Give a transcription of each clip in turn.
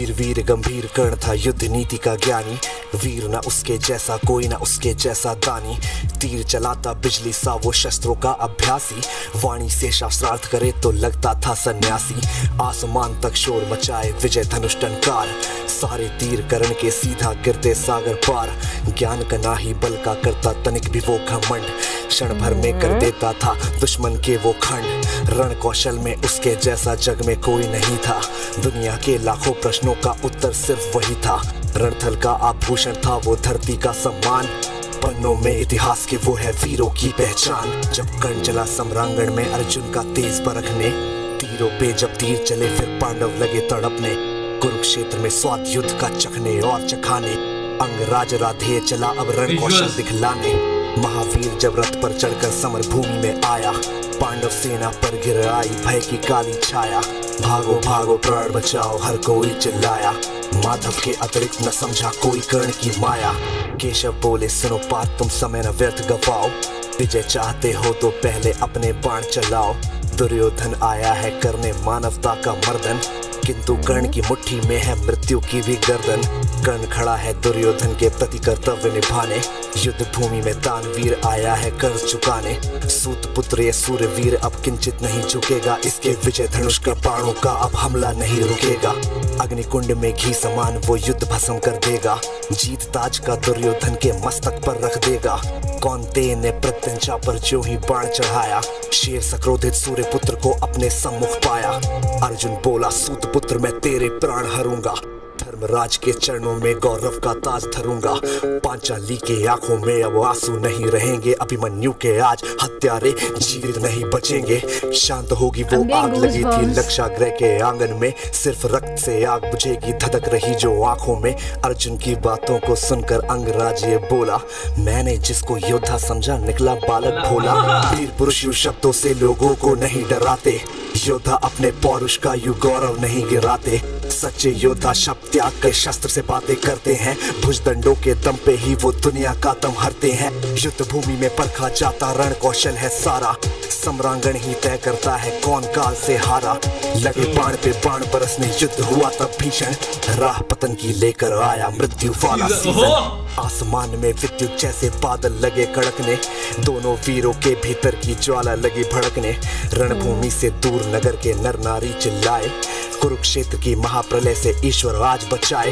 वीर वीर गंभीर कर्ण था युद्ध नीति का ज्ञानी, वीर ना उसके जैसा कोई ना उसके जैसा दानी। तीर चलाता बिजली सा वो शस्त्रों का अभ्यासी, वाणी से शास्त्रार्थ करे तो लगता था सन्यासी। आसमान तक शोर मचाए विजय धनुष टंकार, सारे तीर करण के सीधा गिरते सागर पार। ज्ञान का ना ही बल का करता तनिक भी वो घमंड, क्षण भर में कर देता था दुश्मन के वो खंड। रण कौशल में उसके जैसा जग में कोई नहीं था, दुनिया के लाखों प्रश्नों का उत्तर सिर्फ वही था। रणथल का आभूषण था वो धरती का सम्मान, पन्नों में इतिहास के वो है वीरों की पहचान। जब कर्ण चला सम्रांगण में अर्जुन का तेज परखने, तीरों पे जब तीर चले फिर पांडव लगे तड़पने। कुरुक्षेत्र में स्वाद युद्ध का चखने और चखाने, अंगराज राधेय चला अब रण कौशल दिखलाने। महावीर जब रथ पर चढ़कर समर भूमि में आया, पांडव सेना पर गिर आई भय की काली छाया। भागो भागो प्राण बचाओ हर कोई चिल्लाया, माधव के अतिरिक्त न समझा कोई कर्ण की माया। केशव बोले सुनो बात तुम समय न व्यर्थ गवाओ, विजय चाहते हो तो पहले अपने बाण चलाओ। दुर्योधन आया है करने मानवता का मर्दन, किंतु कर्ण की मुट्ठी में है मृत्यु की भी गर्दन। कर्ण खड़ा है दुर्योधन के प्रति कर्तव्य निभाने, युद्ध भूमि में दानवीर आया है कर्ज चुकाने। सूत पुत्र ये सूर्य वीर अब किंचित नहीं झुकेगा, इसके विजय धनुष के बाणों का अब हमला नहीं रुकेगा। अग्निकुंड में घी समान वो युद्ध भस्म कर देगा, जीत ताज का दुर्योधन के मस्तक पर रख देगा। कौन्तेय ने प्रत्यंचा पर जो ही बाण चढ़ाया, शेर सक्रोधित सूर्य पुत्र को अपने सम्मुख पाया। अर्जुन बोला सूत पुत्र मैं तेरे प्राण हरूंगा, धर्मराज के चरणों में गौरव का ताज धरूंगा। पांचाली के आंखों में अब आंसू नहीं रहेंगे, अभिमन्यु के आज हत्यारे जीवित नहीं बचेंगे। शांत होगी वो आग लगी थी लक्षागृह के आंगन में, सिर्फ रक्त से आग बुझेगी धधक रही जो आंखों में। अर्जुन की बातों को सुनकर अंगराज ये बोला, मैंने जिसको योद्धा समझा निकला बालक भोला। वीर पुरुष यूं शब्दों से लोगों को नहीं डराते, योद्धा अपने पौरुष का यू गौरव नहीं गिराते। सच्चे योद्धा शब्द त्याग कर शस्त्र से बातें करते हैं, भुजदंडों के दम पे ही वो दुनिया का दम हरते हैं। युद्ध भूमि में परखा जाता रण कौशल है सारा, सम्रांगण ही तय करता है कौन काल से हारा। लगे बाण पे बाण बरसने युद्ध हुआ तब भीषण, राह पतन की लेकर आया मृत्यु वाला सीजन। आसमान में विद्युत जैसे बादल लगे कड़कने, दोनों वीरों के भीतर की ज्वाला लगी भड़कने। रणभूमि से दूर नगर के नर नारी चिल्लाए, कुरुक्षेत्र की महाप्रलय से ईश्वर आज बचाए।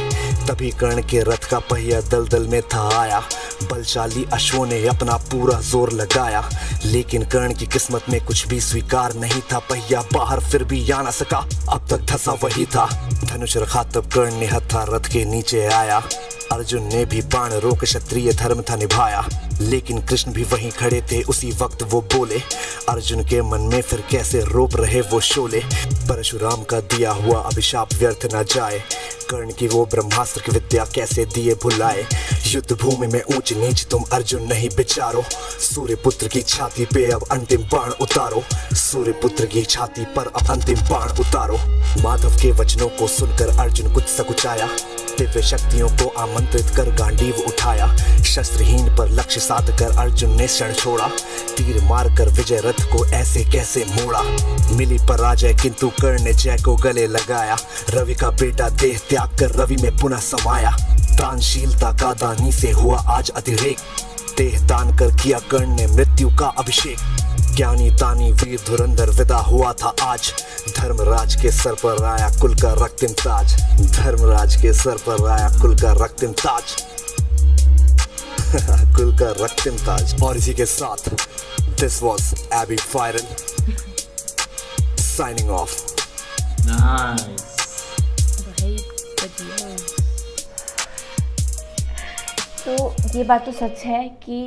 तभी कर्ण के रथ का पहिया दलदल में था आया, बलशाली अश्वों ने अपना पूरा जोर लगाया। लेकिन कर्ण की किस्मत में कुछ भी स्वीकार नहीं था, पहिया बाहर फिर भी आ ना सका, अब तक धंसा वही था। धनुष रखा तब कर्ण ने हथा रथ के नीचे आया, अर्जुन ने भी बाण रोक क्षत्रिय धर्म था निभाया। लेकिन कृष्ण भी वहीं खड़े थे उसी वक्त वो बोले, अर्जुन के मन में फिर कैसे रोप रहे वो शोले। परशुराम का दिया हुआ अभिशाप व्यर्थ न जाए, कर्ण की वो ब्रह्मास्त्र की विद्या कैसे दिए भुलाए। युद्ध भूमि में ऊंच नीच तुम अर्जुन नहीं विचारो, सूर्य पुत्र की छाती पे अब अंतिम बाण उतारो। सूर्य पुत्र की छाती पर अब अंतिम बाण उतारो। माधव के वचनों को सुनकर अर्जुन कुछ सकुचाया, दिव्य शक्तियों को आमंत्रित कर गांडीव उठाया। शस्त्रहीन पर लक्ष्य साध कर अर्जुन ने क्षण छोड़ा, तीर मार कर विजय रथ को ऐसे कैसे मोड़ा। मिली पराजय किंतु कर्ण ने जय को गले लगाया, रवि का बेटा देह त्याग कर रवि में पुनः समाया। दानशीलता का दानी से हुआ आज अतिरेक, देह दान कर किया कर्ण ने मृत्यु का अभिषेक। ज्ञानी दानी वीर धुरंधर विदा हुआ था आज, धर्मराज के सर पर आया कुल का रक्तिम ताज। धर्मराज के सर पर आया कुल का रक्तिम ताज कुल का रक्तिम ताज। और इसी के साथ दिस वाज एबी फायरन साइनिंग ऑफ। नाइस। तो ये बात तो सच है कि